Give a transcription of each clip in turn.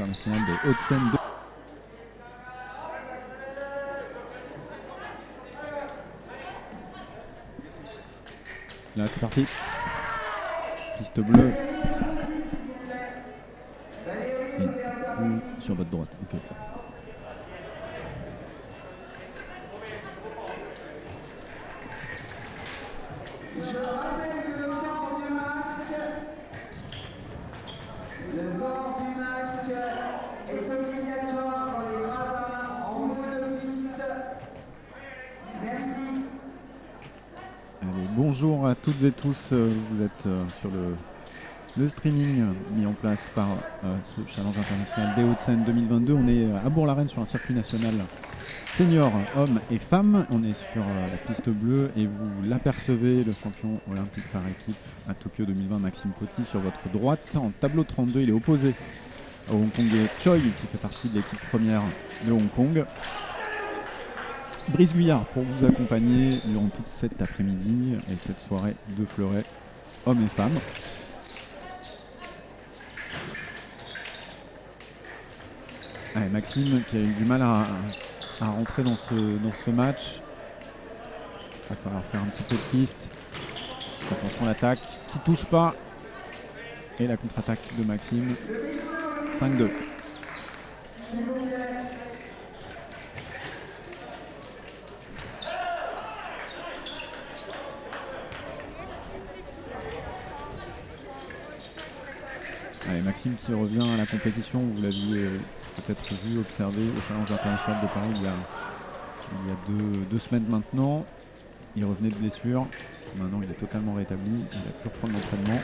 international des Hauts-de-Seine. Là, c'est parti. Piste bleue. Et sur votre droite. Ok. Je rappelle que le port du masque est obligatoire dans les gradins en bout de piste. Merci. Allez, bonjour à toutes et tous. Vous êtes sur le streaming mis en place par ce Challenge international des Hauts-de-Seine 2022. On est à Bourg-la-Reine sur un circuit national senior, hommes et femmes. On est sur la piste bleue et vous l'apercevez, le champion olympique par équipe à Tokyo 2020, Maxime Coty, sur votre droite. En tableau 32, il est opposé au Hongkongais Choi, qui fait partie de l'équipe première de Hong Kong. Brice Guyard pour vous accompagner durant toute cet après-midi et cette soirée de fleuret, hommes et femmes. Allez, Maxime qui a eu du mal à rentrer dans ce match. Il va falloir faire un petit peu de piste. Attention à l'attaque qui touche pas. Et la contre-attaque de Maxime. 5-2. S'il vous plaît. Allez, Maxime qui revient à la compétition. Vous l'aviez peut-être vu, observé au Challenge international de Paris il y a deux semaines maintenant. Il revenait de blessure. Maintenant, il est totalement rétabli. Il a pu reprendre l'entraînement.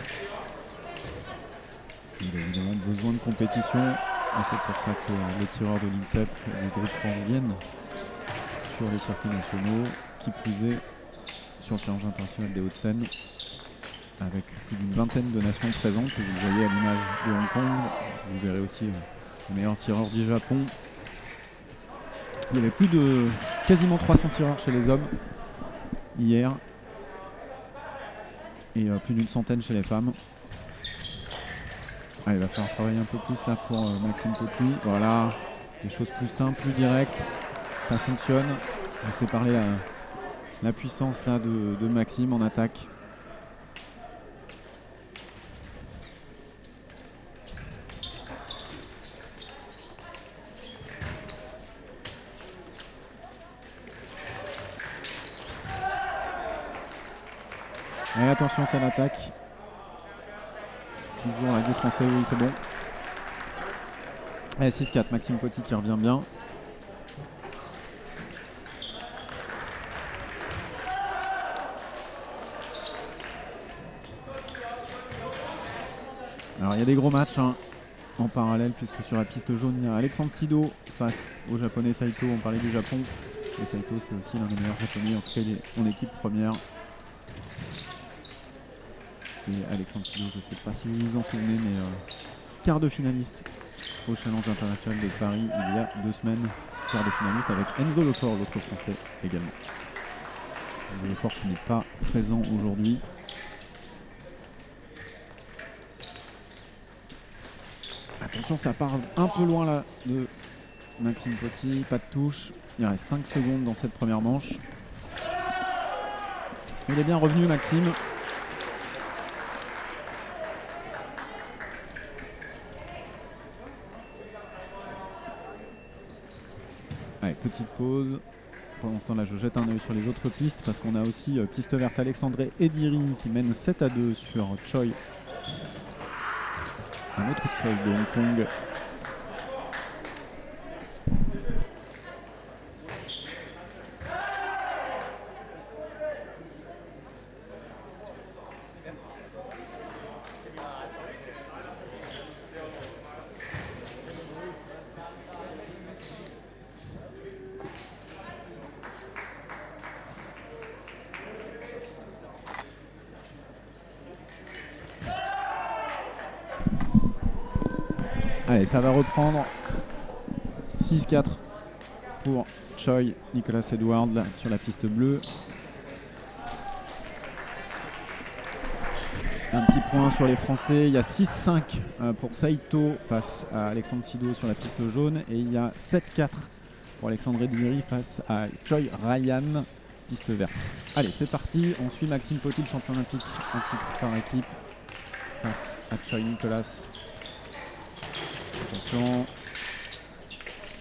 Il a évidemment besoin de compétition. Et c'est pour ça que les tireurs de l'INSEP et les groupes France viennent sur les circuits nationaux. Qui plus est, sur le Challenge international des Hauts-de-Seine, avec plus d'une vingtaine de nations présentes. Vous le voyez à l'image de Hong Kong. Vous verrez aussi le meilleur tireur du Japon. Il y avait plus de quasiment 300 tireurs chez les hommes hier et plus d'une centaine chez les femmes. Il va falloir travailler un peu plus là pour Maxime Coty. Voilà, des choses plus simples, plus directes, ça fonctionne. Laissez parler la puissance là de Maxime en attaque. Et attention, c'est l'attaque. Toujours avec des Français, oui, c'est bon. Allez, 6-4, Maxime Coty qui revient bien. Alors, il y a des gros matchs en parallèle, puisque sur la piste jaune, il y a Alexandre Sido face au japonais Saito. On parlait du Japon. Et Saito, c'est aussi l'un des meilleurs japonais, en tout cas, il est en équipe première. Et Alexandre Sido, je ne sais pas si vous vous en souvenez, mais quart de finaliste au Challenge international de Paris il y a 2 semaines. Quart de finaliste avec Enzo Lefort, l'autre français également. Enzo Lefort qui n'est pas présent aujourd'hui. Attention, ça part un peu loin là de Maxime Coty, pas de touche. Il reste 5 secondes dans cette première manche. Il est bien revenu, Maxime. Allez, petite pause. Pendant ce temps-là, je jette un œil sur les autres pistes parce qu'on a aussi piste verte Alexandre Ediri qui mène 7-2 sur Choi. Un autre Choi de Hong Kong. Allez, ça va reprendre. 6-4 pour Choi, Nicolas Edward là, sur la piste bleue. Un petit point sur les Français. Il y a 6-5 pour Saito face à Alexandre Sido sur la piste jaune. Et il y a 7-4 pour Alexandre Ediri face à Choi Ryan, piste verte. Allez, c'est parti. On suit Maxime Potti, le champion olympique en titre par équipe, face à Choi Nicolas. Attention.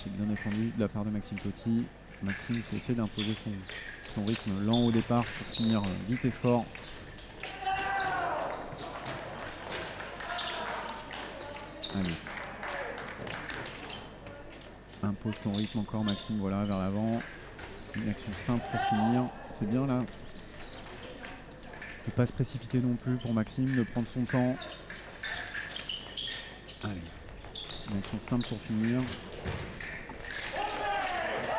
C'est bien défendu de la part de Maxime Potti. Maxime qui essaie d'imposer son rythme lent au départ pour finir vite et fort. Allez. Impose ton rythme encore Maxime, voilà, vers l'avant. Une action simple pour finir. C'est bien là. Ne pas se précipiter non plus pour Maxime, de prendre son temps. Allez. Une action simple pour finir.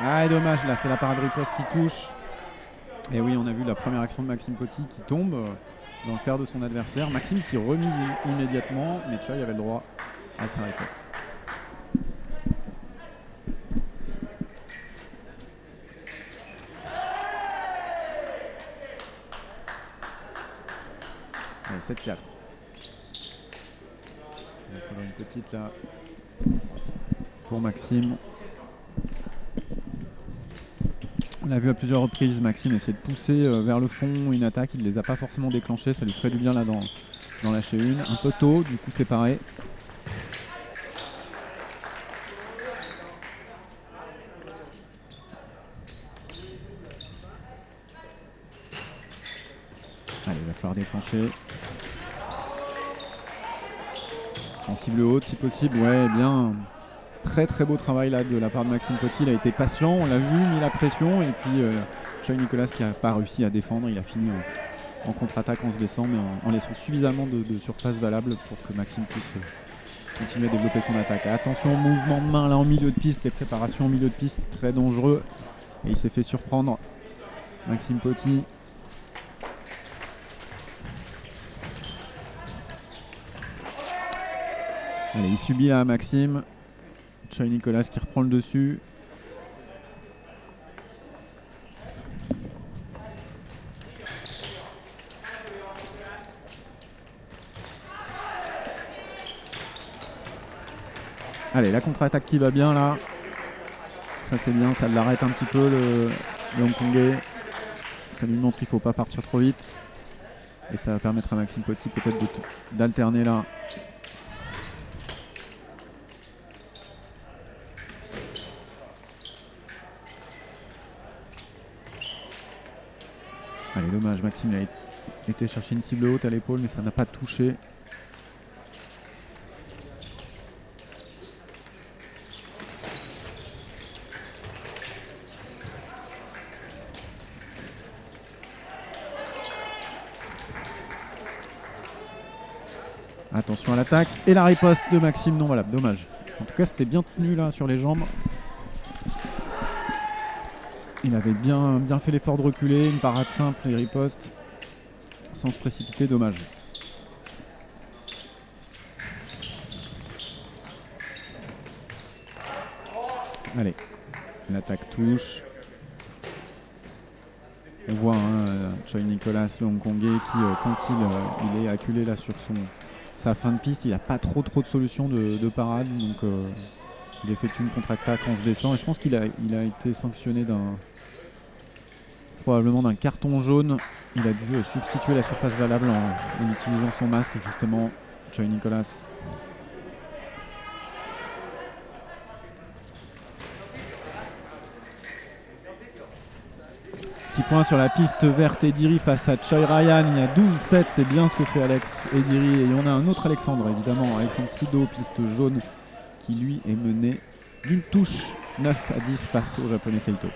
Ah, et dommage, là, c'est la parade riposte qui touche. Et oui, on a vu la première action de Maxime Potti qui tombe dans le fer de son adversaire. Maxime qui remise immédiatement, mais Choi avait le droit à sa riposte. Allez, 7-4. Il va falloir une petite là pour Maxime. On l'a vu à plusieurs reprises, Maxime essaie de pousser vers le fond une attaque, il ne les a pas forcément déclenchées, ça lui ferait du bien là d'en lâcher une. Un peu tôt, du coup c'est pareil. Allez, il va falloir déclencher. En cible haute si possible, ouais, bien. Très très beau travail là de la part de Maxime Potti, il a été patient, on l'a vu, mis la pression, et puis Choi Nicolas qui n'a pas réussi à défendre, il a fini en contre-attaque en se baissant, mais en laissant suffisamment de surface valable pour que Maxime puisse continuer à développer son attaque. Attention, mouvement de main là en milieu de piste, les préparations en milieu de piste, très dangereux, et il s'est fait surprendre, Maxime Potti. Allez, il subit là Maxime. Choi Nicolas qui reprend le dessus. Allez, la contre-attaque qui va bien là. Ça c'est bien, ça l'arrête un petit peu le Hongkongais. Ça lui montre qu'il ne faut pas partir trop vite. Et ça va permettre à Maxime Potti peut-être d'alterner là. Allez, dommage, Maxime a été chercher une cible haute à l'épaule, mais ça n'a pas touché. Attention à l'attaque et la riposte de Maxime, non valable, dommage. En tout cas, c'était bien tenu là sur les jambes. Il avait bien fait l'effort de reculer, une parade simple et riposte, sans se précipiter, dommage. Allez, l'attaque touche. On voit Choi Nicolas, le Hongkongais, qui quand il est acculé là sur sa fin de piste, il n'a pas trop de solutions de parade, donc il effectue une contre-attaque en se baissant, et je pense qu'il a été sanctionné probablement d'un carton jaune. Il a dû substituer la surface valable en utilisant son masque justement, Choi Nicolas. Petit point sur la piste verte, Ediri face à Choi Ryan, il y a 12-7, c'est bien ce que fait Alex Ediri. Et on a un autre Alexandre évidemment, Alexandre Sido, piste jaune, qui lui est mené d'une touche 9-10 face au japonais Saito.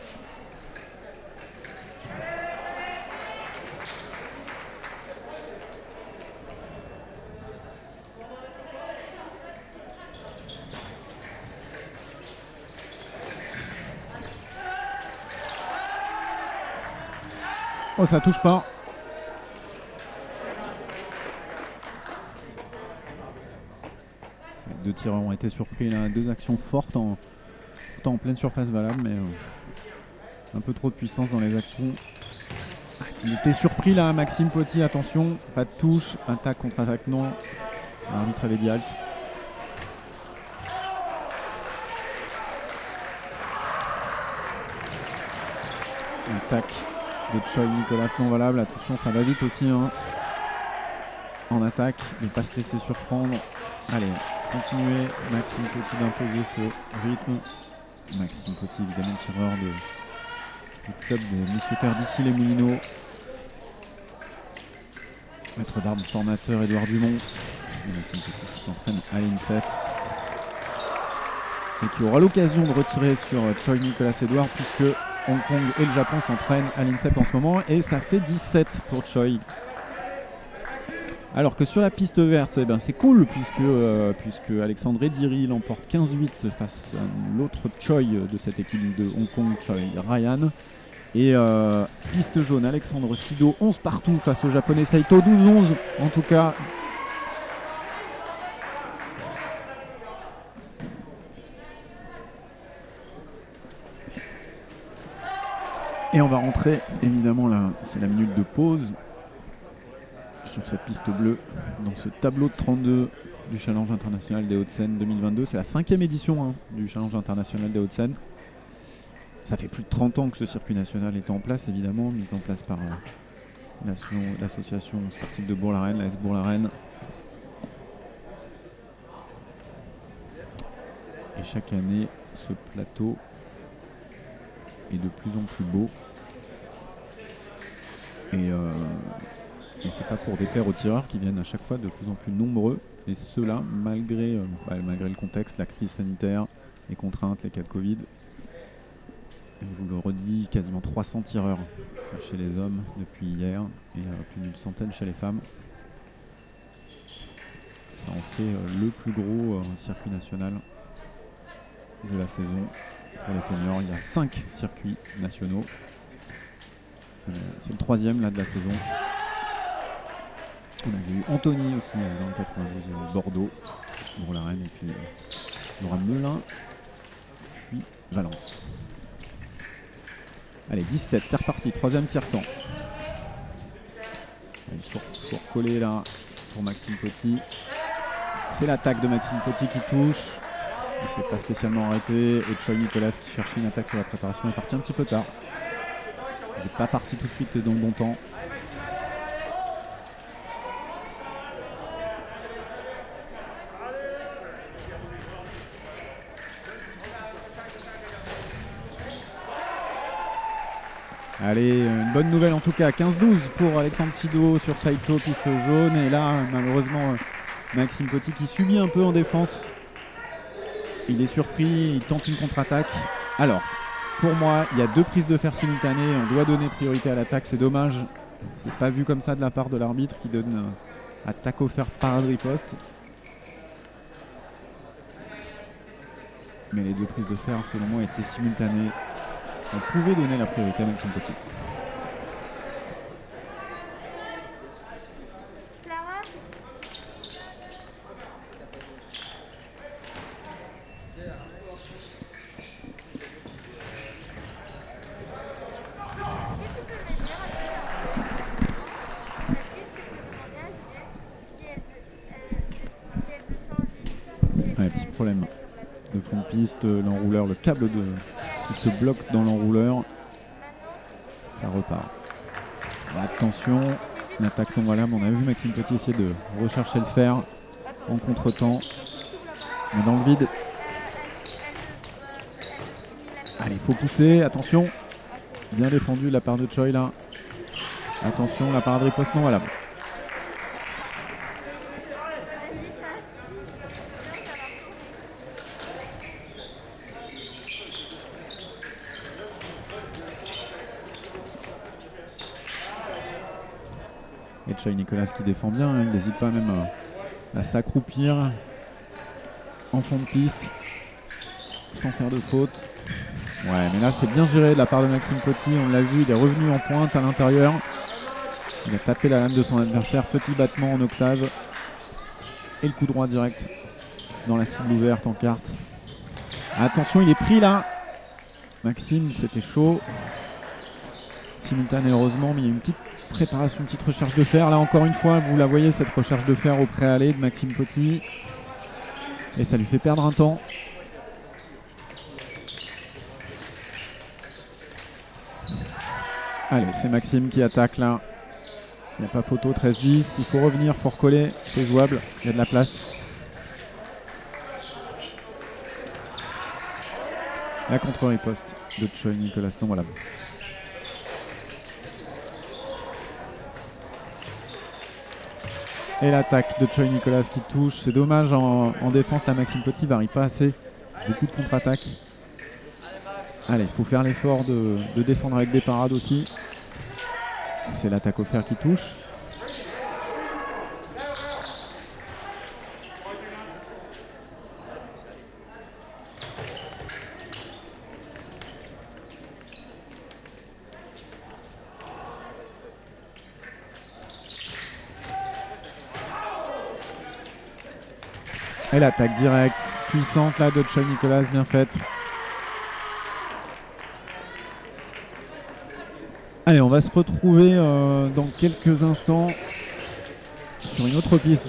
Oh, ça touche pas. Les deux tireurs ont été surpris là, deux actions fortes en pleine surface valable, mais un peu trop de puissance dans les actions qui Il était surpris là, Maxime Poty, attention, pas de touche, attaque contre attaque non. L'arbitre avait dit halt. Attaque de Choi Nicolas non valable, attention ça va vite aussi hein. En attaque, ne pas se laisser surprendre. Allez, continuez, Maxime Poty d'imposer ce rythme. Maxime Poty, évidemment tireur du club des mousquetaires d'ici les Moulineaux. Maître d'armes formateur Édouard Dumont. Et Maxime Poty qui s'entraîne à l'INSEP. Et qui aura l'occasion de retirer sur Choi Nicolas Édouard puisque Hong Kong et le Japon s'entraînent à l'INSEP en ce moment. Et ça fait 17 pour Choi. Alors que sur la piste verte, eh ben c'est cool puisque Alexandre Ediri l'emporte 15-8 face à l'autre Choi de cette équipe de Hong Kong, Choi Ryan. Et piste jaune, Alexandre Sido 11 partout face au japonais Saito 12-11 en tout cas. Et on va rentrer, évidemment là, c'est la minute de pause. Sur cette piste bleue, dans ce tableau de 32 du Challenge International des Hauts-de-Seine 2022. C'est la 5e édition hein, du Challenge International des Hauts-de-Seine. Ça fait plus de 30 ans que ce circuit national est en place, évidemment, mis en place par l'association sportive de Bourg-la-Reine, l'AS Bourg-la-Reine. Et chaque année, ce plateau est de plus en plus beau. Et c'est pas pour déplaire aux tireurs qui viennent à chaque fois de plus en plus nombreux. Et ceux-là, malgré le contexte, la crise sanitaire, les contraintes, les cas de Covid. Et je vous le redis, quasiment 300 tireurs chez les hommes depuis hier et plus d'une centaine chez les femmes. Ça en fait le plus gros circuit national de la saison. Pour les seniors, il y a 5 circuits nationaux. C'est le 3e là, de la saison. On a vu Anthony aussi dans le 92e, Bordeaux, Bourg-la-Reine et puis Laura Melun, puis Valence. Allez, 17, c'est reparti, 3e tiers-temps. Il faut recoller là pour Maxime Poty. C'est l'attaque de Maxime Poty qui touche. Il ne s'est pas spécialement arrêté. Et Choi Nicolas qui cherchait une attaque sur la préparation est parti un petit peu tard. Il n'est pas parti tout de suite dans le bon temps. Allez, une bonne nouvelle en tout cas, 15-12 pour Alexandre Sido sur Saito, piste jaune. Et là, malheureusement, Maxime Poty qui subit un peu en défense. Il est surpris, il tente une contre-attaque. Alors, pour moi, il y a 2 prises de fer simultanées. On doit donner priorité à l'attaque, c'est dommage. C'est pas vu comme ça de la part de l'arbitre qui donne attaque au fer par riposte. Mais les 2 prises de fer, selon moi, étaient simultanées. On pouvait donner la priorité à Maxime Poty. Ouais, petit problème de fond de piste, l'enrouleur, le câble qui se bloque dans l'enrouleur. Ça repart. Attention, l'attaque non valable. On a vu Maxime Poty essayer de rechercher le fer en contre-temps. Mais dans le vide. Allez, il faut pousser. Attention. Bien défendu de la part de Choi là. Attention, la parade riposte non valable. Et Choi Nicolas qui défend bien, hein, il n'hésite pas même à s'accroupir en fond de piste sans faire de faute. Ouais, mais là c'est bien géré de la part de Maxime Poty, on l'a vu, il est revenu en pointe à l'intérieur. Il a tapé la lame de son adversaire, petit battement en octave. Et le coup droit direct dans la cible ouverte en carte. Attention, il est pris là. Maxime, c'était chaud. Simultané heureusement, mais il y a une petite préparation, petite recherche de fer. Là encore une fois, vous la voyez, cette recherche de fer au pré-aller de Maxime Petit. Et ça lui fait perdre un temps. Allez, c'est Maxime qui attaque là. Il n'y a pas photo, 13-10. Il faut revenir, il faut recoller. C'est jouable, il y a de la place. La contre-riposte de Choi Nicolas, non voilà. Et l'attaque de Choi Nicolas qui touche. C'est dommage en défense, la Maxime Petit varie pas assez. Beaucoup de contre-attaques. Allez, il faut faire l'effort de défendre avec des parades aussi. C'est l'attaque au fer qui touche. Et l'attaque directe, puissante là de Choi Nicolas, bien faite. Allez, on va se retrouver dans quelques instants sur une autre piste.